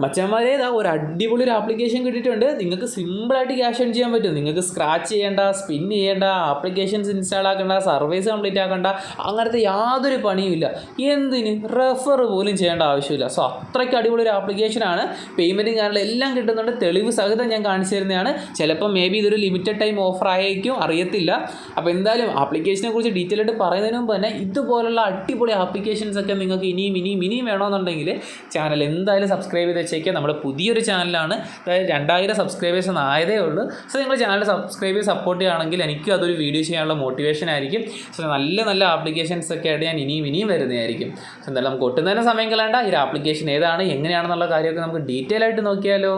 മച്ചന്മാരെ ഒരു അടിപൊളി ഒരു ആപ്ലിക്കേഷൻ കിട്ടിയിട്ടുണ്ട്. നിങ്ങൾക്ക് സിമ്പിളായിട്ട് ക്യാഷ് ഏൺ ചെയ്യാൻ പറ്റും. നിങ്ങൾക്ക് സ്ക്രാച്ച് ചെയ്യേണ്ട, സ്പിൻ ചെയ്യേണ്ട, ആപ്ലിക്കേഷൻസ് ഇൻസ്റ്റാൾ ആക്കേണ്ട, സർവീസ് കംപ്ലീറ്റ് ആക്കേണ്ട, അങ്ങനത്തെ യാതൊരു പണിയുമില്ല. എന്തിന് റെഫർ പോലും ചെയ്യേണ്ട ആവശ്യമില്ല. സോ അത്രയ്ക്ക് അടിപൊളി ഒരു ആപ്ലിക്കേഷനാണ്. പേയ്മെൻറ്റും കാര്യങ്ങളും എല്ലാം കിട്ടുന്നുണ്ട്. തെളിവ് സഹിതം ഞാൻ കാണിച്ചു തരുന്നതാണ്. ചിലപ്പോൾ മേ ബി ഇതൊരു ലിമിറ്റഡ് ടൈം ഓഫർ ആയിരിക്കും, അറിയത്തില്ല. അപ്പോൾ എന്തായാലും ആപ്ലിക്കേഷനെ കുറിച്ച് ഡീറ്റെയിൽ ആയിട്ട് പറയുന്നതിന് മുമ്പ് തന്നെ ഇതുപോലുള്ള അടിപൊളി ആപ്ലിക്കേഷൻസ് ഒക്കെ നിങ്ങൾക്ക് ഇനിയും വേണമെന്നുണ്ടെങ്കിൽ ചാനൽ എന്തായാലും സബ്സ്ക്രൈബ് ചെയ്ത് വെച്ചേക്കുക. നമ്മുടെ പുതിയൊരു ചാനലാണ്, അതായത് 2000 സബ്സ്ക്രൈബേഴ്സ് ആയതേ ഉള്ളൂ. സോ നിങ്ങൾ ചാനൽ സബ്സ്ക്രൈബ് ചെയ്ത് സപ്പോർട്ട് ചെയ്യുകയാണെങ്കിൽ എനിക്കും അതൊരു വീഡിയോ ചെയ്യാനുള്ള മോട്ടിവേഷൻ ആയിരിക്കും. സോ നല്ല ആപ്ലിക്കേഷൻസ് ഒക്കെ ആയിട്ട് ഞാൻ ഇനിയും വരുന്നതായിരിക്കും. സോ എന്തായാലും നമുക്ക് ഒട്ടും തന്നെ സമയം കളയണ്ട. ഈ ആപ്ലിക്കേഷൻ ഏതാണ്, എങ്ങനെയാണെന്നുള്ള കാര്യമൊക്കെ നമുക്ക് ഡീറ്റെയിൽ ആയിട്ട് നോക്കിയാലോ.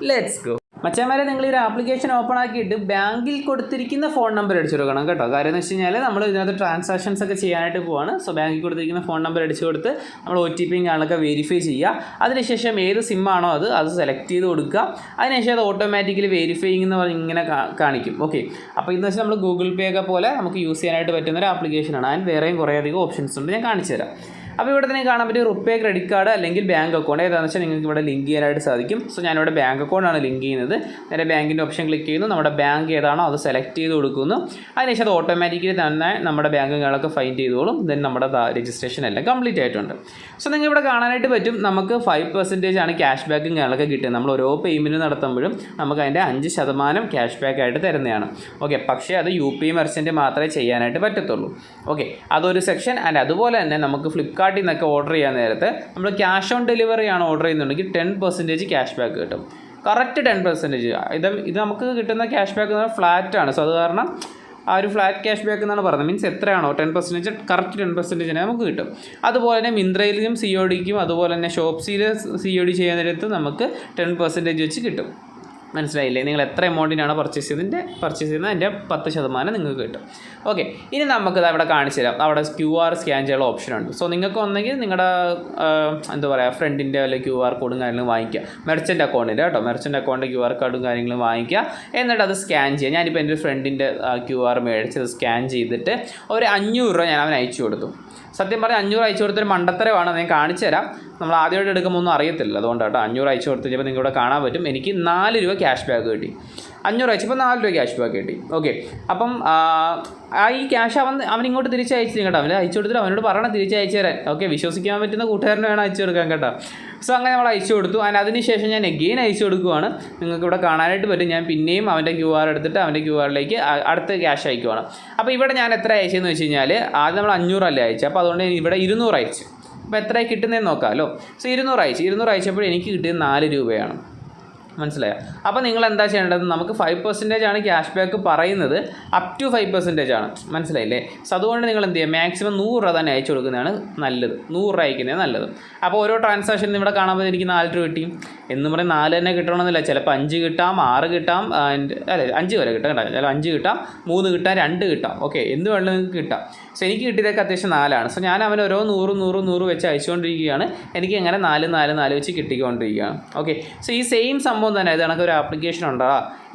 Let's go. മച്ചന്മാരെ, നിങ്ങൾ ഈ ഒരു ആപ്ലിക്കേഷൻ ഓപ്പൺ ആക്കിയിട്ട് ബാങ്കിൽ കൊടുത്തിരിക്കുന്ന ഫോൺ നമ്പർ അടിച്ചു കൊടുക്കണം കേട്ടോ. കാര്യം എന്ന് വെച്ച് കഴിഞ്ഞാൽ നമ്മൾ ഇതിനകത്ത് ട്രാൻസാക്ഷൻസ് ഒക്കെ ചെയ്യാനായിട്ട് പോവാണ്. സോ ബാങ്കിൽ കൊടുത്തിരിക്കുന്ന ഫോൺ നമ്പർ അടിച്ചു കൊടുത്ത് നമ്മൾ OTP കാര്യങ്ങളൊക്കെ വെരിഫൈ ചെയ്യുക. അതിനുശേഷം ഏത് സിമ്മാണോ അത് സെലക്ട് ചെയ്ത് കൊടുക്കുക. അതിനുശേഷം അത് ഓട്ടോമാറ്റിക്കലി വെരിഫൈയിങ് എന്ന് പറഞ്ഞ് ഇങ്ങനെ കാണിക്കും. ഓക്കെ, അപ്പോൾ ഇതെന്ന് വെച്ചാൽ നമ്മൾ ഗൂഗിൾ പേ ഒക്കെ പോലെ നമുക്ക് യൂസ് ചെയ്യാനായിട്ട് പറ്റുന്ന ഒരു ആപ്ലിക്കേഷനാണ്. അതിന് വേറെയും കുറേയധികം ഓപ്ഷൻസ് ഉണ്ട്, ഞാൻ കാണിച്ചു തരാം. അപ്പോൾ ഇവിടെ തന്നെ കാണാൻ പറ്റും റുപ്പേ ക്രെഡിറ്റ് കാർഡ് അല്ലെങ്കിൽ ബാങ്ക് അക്കൗണ്ട് ഏതാണെന്ന് വെച്ചാൽ നിങ്ങൾക്ക് ഇവിടെ ലിങ്ക് ചെയ്യാനായിട്ട് സാധിക്കും. സോ ഞാനിവിടെ ബാങ്ക് അക്കൗണ്ടാണ് ലിങ്ക് ചെയ്യുന്നത്. നേരെ ബാങ്കിൻ്റെ ഓപ്ഷൻ ക്ലിക്ക് ചെയ്യുന്നു. നമ്മുടെ ബാങ്ക് ഏതാണോ അത് സെലക്ട് ചെയ്ത് കൊടുക്കുന്നു. അതിനുശേഷം അത് ഓട്ടോമാറ്റിക്കലി തന്നെ നമ്മുടെ ബാങ്കുകളൊക്കെ ഫൈൻഡ് ചെയ്തോളും. ദെൻ നമ്മുടെ രജിസ്ട്രേഷൻ എല്ലാം കംപ്ലീറ്റ് ആയിട്ടുണ്ട്. സോ നിങ്ങൾക്ക് ഇവിടെ കാണാനായിട്ട് പറ്റും നമുക്ക് 5% ആണ് ക്യാഷ് ബാക്കും കാര്യങ്ങളൊക്കെ കിട്ടുന്നത്. നമ്മൾ ഓരോ പേയ്മെൻറ്റ് നടത്തുമ്പോഴും നമുക്ക് അതിൻ്റെ 5% ക്യാഷ് ബാക്ക് ആയിട്ട് തരുന്നതാണ്. ഓക്കെ, പക്ഷേ അത് UPI മെർച്ചൻ്റ് മാത്രമേ ചെയ്യാനായിട്ട് പറ്റത്തുള്ളൂ. ഓക്കെ, അതൊരു സെക്ഷൻ. ആൻഡ് അതുപോലെ തന്നെ നമുക്ക് ഫ്ലിപ്കാർട്ടിൽ നിന്നൊക്കെ ഓർഡർ ചെയ്യാൻ നേരത്തെ നമ്മൾ ക്യാഷ് ഓൺ ഡെലിവറി ആണ് ഓർഡർ ചെയ്യുന്നുണ്ടെങ്കിൽ 10% ക്യാഷ് ബാക്ക് കിട്ടും. കറക്റ്റ് 10%. ഇത് നമുക്ക് കിട്ടുന്ന ക്യാഷ് ബാക്ക് എന്ന് പറഞ്ഞാൽ ഫ്ലാറ്റ് ആണ്. സോ അത് കാരണം ആ ഒരു ഫ്ലാറ്റ് ക്യാഷ് ബാക്ക് എന്നാണ് പറയുന്നത്. മീൻസ് എത്രയാണോ 10%, കറക്റ്റ് 10% നമുക്ക് കിട്ടും. അതുപോലെ തന്നെ മിന്ത്രയിലും CODക്കും അതുപോലെ തന്നെ ഷോപ്സിയിൽ COD ചെയ്യാൻ നേരത്ത് നമുക്ക് 10% വെച്ച് കിട്ടും. മനസ്സിലായില്ലേ? നിങ്ങൾ എത്ര എമൗണ്ടിനാണ് പർച്ചേസ് ചെയ്യുന്നത് അതിൻ്റെ 10% നിങ്ങൾക്ക് കിട്ടും. ഓക്കെ, ഇനി നമുക്കത് അവിടെ കാണിച്ചു തരാം. അവിടെ QR സ്കാൻ ചെയ്യാനുള്ള ഓപ്ഷനുണ്ട്. സോ നിങ്ങൾക്ക് ഒന്നെങ്കിൽ നിങ്ങളുടെ എന്താ പറയുക ഫ്രണ്ടിൻ്റെ വല്ല QR കോഡും കാര്യങ്ങളും വാങ്ങിക്കുക. മെർച്ചൻ്റ് അക്കൗണ്ടിൻ്റെ കേട്ടോ, മെർച്ചൻ്റ് അക്കൗണ്ട് QR കോഡും കാര്യങ്ങളും വാങ്ങിക്കുക. എന്നിട്ട് അത് സ്കാൻ ചെയ്യുക. ഞാനിപ്പോൾ എൻ്റെ ഫ്രണ്ടിൻ്റെ QR മേടിച്ചത് സ്കാൻ ചെയ്തിട്ട് ഒരു 500 രൂപ ഞാൻ അവന് അയച്ചു കൊടുത്തു. സത്യം പറഞ്ഞാൽ 500 അയച്ചു കൊടുത്തൊരു മണ്ടത്തരമാണ്. ഞാൻ കാണിച്ചു തരാം. നമ്മൾ ആദ്യമായിട്ട് എടുക്കുമ്പോൾ ഒന്നും അറിയത്തില്ല, അതുകൊണ്ട് കേട്ടോ. 500 അയച്ചു കൊടുത്ത് കഴിഞ്ഞപ്പോൾ നിങ്ങളിവിടെ കാണാൻ പറ്റും. എനിക്ക് 4 രൂപ ക്യാഷ് ബാക്ക് കിട്ടി. 500 അയച്ചപ്പോൾ 4 രൂപ ക്യാഷ് ബാക്ക് കിട്ടി. ഓക്കെ, അപ്പം ഈ ക്യാഷ് അവൻ ഇങ്ങോട്ട് തിരിച്ചയച്ചു കേട്ടോ. അവന് അയച്ചു കൊടുത്തിട്ട് അവനോട് പറയണം തിരിച്ചയച്ചു തരാൻ. ഓക്കെ, വിശ്വസിക്കാൻ പറ്റുന്ന കൂട്ടുകാരനെ വേണം അയച്ചു കൊടുക്കാൻ കേട്ടോ. സോ അങ്ങനെ നമ്മൾ അയച്ചു കൊടുത്തു. അതിനുശേഷം ഞാൻ എഗെയിൻ അയച്ചു കൊടുക്കുവാണ്. നിങ്ങൾക്ക് ഇവിടെ കാണാനായിട്ട് പറ്റും. ഞാൻ പിന്നെയും അവൻ്റെ QR എടുത്തിട്ട് അവൻ്റെ QRലേക്ക് അടുത്ത ക്യാഷ് അയക്കുവാണ്. അപ്പോൾ ഇവിടെ ഞാൻ എത്ര അയച്ചതെന്ന് വെച്ച് കഴിഞ്ഞാൽ ആദ്യം നമ്മൾ 500 അല്ലേ അയച്ചു. അപ്പോൾ അതുകൊണ്ട് ഇവിടെ 200 അയച്ചു. അപ്പോൾ എത്രയാണ് കിട്ടുന്നതെന്ന് നോക്കാമല്ലോ. സോ 200 അയച്ചപ്പോൾ എനിക്ക് കിട്ടിയത് 4 രൂപയാണ്. മനസ്സിലായോ? അപ്പോൾ നിങ്ങൾ എന്താ ചെയ്യേണ്ടത്, നമുക്ക് 5% ആണ് ക്യാഷ് ബാക്ക് പറയുന്നത്, അപ് ടു 5% ആണ്. മനസ്സിലായില്ലേ? സോ അതുകൊണ്ട് നിങ്ങൾ എന്ത് ചെയ്യുക, മാക്സിമം 100 രൂപ തന്നെ അയച്ചു കൊടുക്കുന്നതാണ് നല്ലത്. 100 രൂപ അയക്കുന്നത് നല്ലത്. അപ്പോൾ ഓരോ ട്രാൻസാക്ഷനും ഇവിടെ കാണുമ്പോൾ എനിക്ക് 4 രൂപ കിട്ടി എന്ന് പറയും. 4 തന്നെ കിട്ടണമെന്നില്ല. ചിലപ്പോൾ 5 കിട്ടാം, 6 കിട്ടാം, അല്ലേ 5 വരെ കിട്ടാം കേട്ടോ. ചിലപ്പോൾ 5 കിട്ടാം, 3 കിട്ടാം, 2 കിട്ടാം. ഓക്കെ, എന്ത് വേണമെങ്കിലും നിങ്ങൾക്ക് കിട്ടാം. സോ എനിക്ക് കിട്ടിയതൊക്കെ അത്യാവശ്യം 4 ആണ്. സോ ഞാൻ അവന് ഓരോ 100 വെച്ച് അയച്ചുകൊണ്ടിരിക്കുകയാണ്. എനിക്ക് അങ്ങനെ 4 വെച്ച് കിട്ടിക്കൊണ്ടിരിക്കുകയാണ്. ഓക്കെ, സോ ഈ സെയിം സംഭവം തന്നെ ഇത് കണക്ക് ഒരു ആപ്ലിക്കേഷൻ ഉണ്ടോ,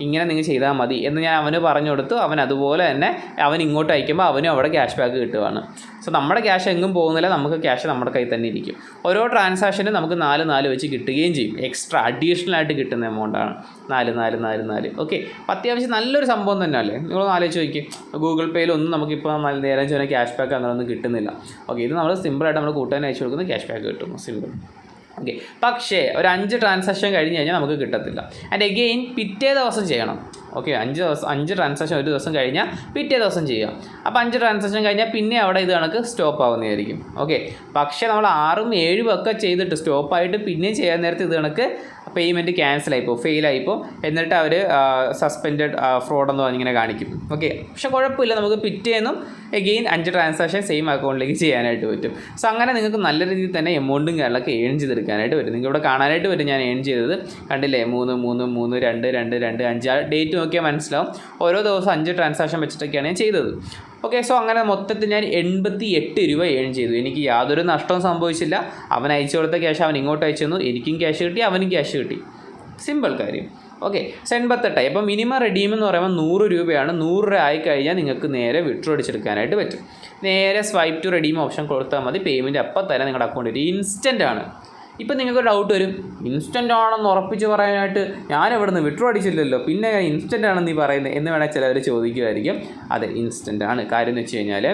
ഇങ്ങനെ നിങ്ങൾ ചെയ്താൽ മതി എന്ന് ഞാൻ അവന് പറഞ്ഞു കൊടുത്തു. അവൻ അതുപോലെ തന്നെ അവൻ ഇങ്ങോട്ട് അയക്കുമ്പോൾ അവനും അവിടെ ക്യാഷ് ബാക്ക് കിട്ടുവാണ്. സോ നമ്മുടെ ക്യാഷ് എങ്ങും പോകുന്നില്ല, നമുക്ക് ക്യാഷ് നമ്മുടെ കയ്യിൽ തന്നെ ഇരിക്കും. ഓരോ ട്രാൻസാക്ഷനും നമുക്ക് 4 വെച്ച് കിട്ടുകയും ചെയ്യും. എക്സ്ട്രാ അഡീഷണൽ ആയിട്ട് കിട്ടുന്ന എമൗണ്ടാണ് 4. ഓക്കെ, അപ്പോൾ അത്യാവശ്യം നല്ലൊരു സംഭവം തന്നെ അല്ലേ? നിങ്ങൾ ആലോചിച്ച് നോക്കി, ഗൂഗിൾ പേയിലൊന്നും നമുക്കിപ്പോൾ നേരം ചെറിയ ക്യാഷ് ബാക്ക് അങ്ങനെയൊന്നും കിട്ടുന്നില്ല. ഓക്കെ, ഇത് നമ്മൾ സിമ്പിളായിട്ട് നമ്മൾ കൂട്ടാൻ അയച്ചു കൊടുക്കുന്ന ക്യാഷ് ബാക്ക് കിട്ടുന്നു, സിമ്പിൾ. ഓക്കെ, പക്ഷേ ഒരു 5 ട്രാൻസാക്ഷൻ കഴിഞ്ഞ് കഴിഞ്ഞാൽ നമുക്ക് കിട്ടത്തില്ല. ആൻഡ് എഗെയിൻ പിറ്റേ ദിവസം ചെയ്യണം. ഓക്കെ, 5 ട്രാൻസാക്ഷൻ ഒരു ദിവസം കഴിഞ്ഞാൽ പിറ്റേ ദിവസം ചെയ്യാം. അപ്പോൾ 5 ട്രാൻസാക്ഷൻ കഴിഞ്ഞാൽ പിന്നെ അവിടെ ഇത് കണക്ക് സ്റ്റോപ്പ് ആവുന്നതായിരിക്കും. ഓക്കെ, പക്ഷേ നമ്മൾ 6ഉം 7ഉം ഒക്കെ ചെയ്തിട്ട് സ്റ്റോപ്പായിട്ട് പിന്നെയും ചെയ്യാൻ നേരത്തെ ഇത് കണക്ക് പേയ്മെൻറ്റ് ക്യാൻസലായിപ്പോൾ, ഫെയിലായിപ്പോൾ, എന്നിട്ട് അവർ സസ്പെൻഡഡ് ഫ്രോഡെന്ന് പറഞ്ഞിങ്ങനെ കാണിക്കും. ഓക്കെ, പക്ഷേ കുഴപ്പമില്ല, നമുക്ക് പിറ്റേന്നും എഗെയിൻ 5 ട്രാൻസാക്ഷൻ സെയിം അക്കൗണ്ടിലേക്ക് ചെയ്യാനായിട്ട് പറ്റും. സോ അങ്ങനെ നിങ്ങൾക്ക് നല്ല രീതിയിൽ തന്നെ എമൗണ്ടും കാര്യങ്ങളൊക്കെ ഏൺ ചെയ്തെടുക്കാനായിട്ട് പറ്റും. നിങ്ങൾക്ക് ഇവിടെ കാണാനായിട്ട് പറ്റും ഞാൻ ഏൺ ചെയ്തത്. കണ്ടില്ലേ, 3, 3, 3, 2, 2, 2, 5 ആ ഡേറ്റ് നോക്കിയാൽ മനസ്സിലാവും. ഓരോ ദിവസം 5 ട്രാൻസാക്ഷൻ വെച്ചിട്ടൊക്കെയാണ് ഞാൻ ചെയ്തത്. ഓക്കെ, സോ അങ്ങനെ മൊത്തത്തിൽ ഞാൻ 88 രൂപ ഏൺ ചെയ്തു. എനിക്ക് യാതൊരു നഷ്ടവും സംഭവിച്ചില്ല. അവൻ അയച്ചു കൊടുത്ത ക്യാഷ് അവൻ ഇങ്ങോട്ട് അയച്ചു തന്നു, എനിക്കും ക്യാഷ് കിട്ടി, അവനും ക്യാഷ് കിട്ടി. സിമ്പിൾ കാര്യം. ഓക്കെ, 88. അപ്പോൾ മിനിമം റെഡീം എന്ന് പറയുമ്പോൾ 100 രൂപയാണ്. 100 രൂപ ആയിക്കഴിഞ്ഞാൽ നിങ്ങൾക്ക് നേരെ വിഡ്രോ അടിച്ചെടുക്കാനായിട്ട് പറ്റും. നേരെ സ്വൈപ്പ് ടു റെഡീം ഓപ്ഷൻ കൊടുത്താൽ മതി. പേയ്മെൻറ്റ് അപ്പം തന്നെ നിങ്ങളുടെ അക്കൗണ്ടിൽ ഇൻസ്റ്റൻ്റ് ആണ്. ഇപ്പം നിങ്ങൾക്ക് ഡൗട്ട് വരും, ഇൻസ്റ്റൻ്റ് ആണെന്ന് ഉറപ്പിച്ച് പറയാനായിട്ട് ഞാൻ ഇവിടെ നിന്ന് വിഡ്രോ അടിച്ചില്ലല്ലോ, പിന്നെ ഇൻസ്റ്റൻ്റ് ആണെന്ന് നീ പറയുന്നത് എന്ന് വേണേൽ ചിലവർ ചോദിക്കുമായിരിക്കും. അതെ, ഇൻസ്റ്റൻ്റ് ആണ്. കാര്യം എന്ന് വെച്ച് കഴിഞ്ഞാൽ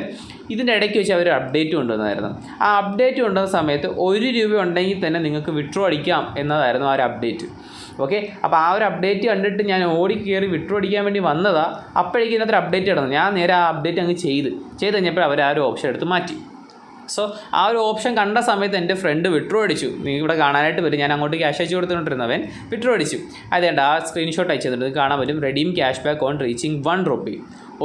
ഇതിൻ്റെ ഇടയ്ക്ക് വെച്ച് അവർ അപ്ഡേറ്റ് കൊണ്ടുവന്നായിരുന്നു. ആ അപ്ഡേറ്റ് കൊണ്ടുവന്ന സമയത്ത് 1 രൂപ ഉണ്ടെങ്കിൽ തന്നെ നിങ്ങൾക്ക് വിഡ്രോ അടിക്കാം എന്നതായിരുന്നു ആ ഒരു അപ്ഡേറ്റ്. ഓക്കെ, അപ്പോൾ ആ ഒരു അപ്ഡേറ്റ് കണ്ടിട്ട് ഞാൻ ഓടി കയറി വിഡ്രോ അടിക്കാൻ വേണ്ടി വന്നതാണ്. അപ്പോഴേക്കും ഇതിനകത്തൊരു അപ്ഡേറ്റ് കിടന്നു. ഞാൻ നേരെ ആ അപ്ഡേറ്റ് അങ്ങ് ചെയ്ത് കഴിഞ്ഞപ്പോൾ അവർ ആ ഒരു ഓപ്ഷൻ എടുത്ത് മാറ്റി. സോ ആ ഒരു ഓപ്ഷൻ കണ്ട സമയത്ത് എൻ്റെ ഫ്രണ്ട് വിഡ്രോ അടിച്ചു. നിങ്ങൾ ഇവിടെ കാണാനായിട്ട് വരും, ഞാൻ അങ്ങോട്ട് ക്യാഷ് അയച്ചു കൊടുത്തുകൊണ്ടിരുന്നവൻ വിഡ്രോ അടിച്ചു. അതുകൊണ്ട് ആ സ്ക്രീൻഷോട്ട് അയച്ചു തന്നിട്ട് കാണാൻ പറ്റും, redeem cash back on reaching 1 rupee.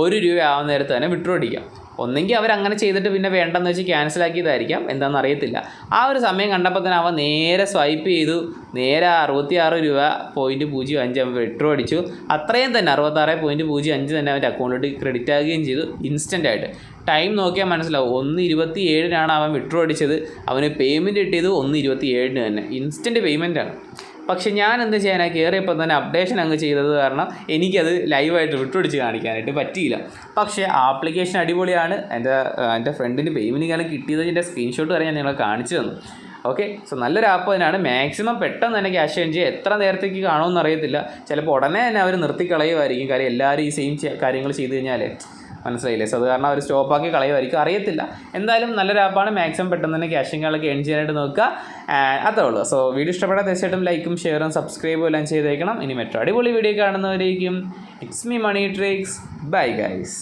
1 രൂപ ആവുന്ന നേരത്ത് തന്നെ വിഡ്രോ അടിക്കാം. ഒന്നെങ്കിൽ അവരങ്ങനെ ചെയ്തിട്ട് പിന്നെ വേണ്ടെന്ന് വെച്ച് ക്യാൻസലാക്കിയതായിരിക്കാം, എന്താണെന്ന് അറിയത്തില്ല. ആ ഒരു സമയം കണ്ടപ്പോൾ തന്നെ അവൻ നേരെ സ്വൈപ്പ് ചെയ്തു, നേരെ 66.05 അവൻ വിഡ്രോ അടിച്ചു. അത്രയും തന്നെ 66.05 തന്നെ അവൻ്റെ അക്കൗണ്ടിലോട്ട് ക്രെഡിറ്റ് ആകുകയും ചെയ്തു ഇൻസ്റ്റൻ്റായിട്ട്. ടൈം നോക്കിയാൽ മനസ്സിലാവും, 1:27 അവൻ വിഡ്രോ അടിച്ചത്. അവന് പേയ്മെൻറ്റ് കിട്ടിയത് 1:27 തന്നെ, ഇൻസ്റ്റൻറ്റ് പേയ്മെൻറ്റാണ്. പക്ഷേ ഞാൻ എന്ത് ചെയ്യാനാണ്, കയറിയപ്പോൾ തന്നെ അപ്ഡേഷൻ അങ്ങ് ചെയ്തത് കാരണം എനിക്കത് ലൈവായിട്ട് വിഡ്രോ അടിച്ച് കാണിക്കാനായിട്ട് പറ്റിയില്ല. പക്ഷേ ആപ്ലിക്കേഷൻ അടിപൊളിയാണ്. എൻ്റെ ഫ്രണ്ടിന് പേയ്മെൻറ്റ് കാലം കിട്ടിയതിൻ്റെ സ്ക്രീൻഷോട്ട് വരെ ഞാൻ നിങ്ങളെ കാണിച്ചു തന്നു. ഓക്കെ, സോ നല്ലൊരു ആപ്പ് തന്നെയാണ്. മാക്സിമം പെട്ടെന്ന് തന്നെ ക്യാഷ് ഏൺ ചെയ്യുക. എത്ര നേരത്തേക്ക് കാണുമെന്ന് അറിയത്തില്ല, ചിലപ്പോൾ ഉടനെ തന്നെ അവർ നിർത്തിക്കളയുമായിരിക്കും. കാര്യം എല്ലാവരും ഈ സെയിം കാര്യങ്ങൾ ചെയ്ത് കഴിഞ്ഞാൽ മനസ്സിലായില്ലേ. സോ അത് കാരണം അവർ സ്റ്റോപ്പാക്കി കളയുമായിരിക്കും, അറിയത്തില്ല. എന്തായാലും നല്ലൊരു ആപ്പാണ്. മാക്സിമം പെട്ടെന്ന് തന്നെ ക്യാഷിങ്ങളൊക്കെ ഏൺ ചെയ്യാനായിട്ട് നോക്കുക. അത്രേ ഉള്ളൂ. സോ വീഡിയോ ഇഷ്ടപ്പെട്ടാൽ തീർച്ചയായിട്ടും ലൈക്കും ഷെയറും സബ്സ്ക്രൈബും എല്ലാം ചെയ്തേക്കണം. ഇനി മറ്റൊരു അടിപൊളി വീഡിയോ കാണുന്നവരേക്കും it's me money tricks. Bye guys.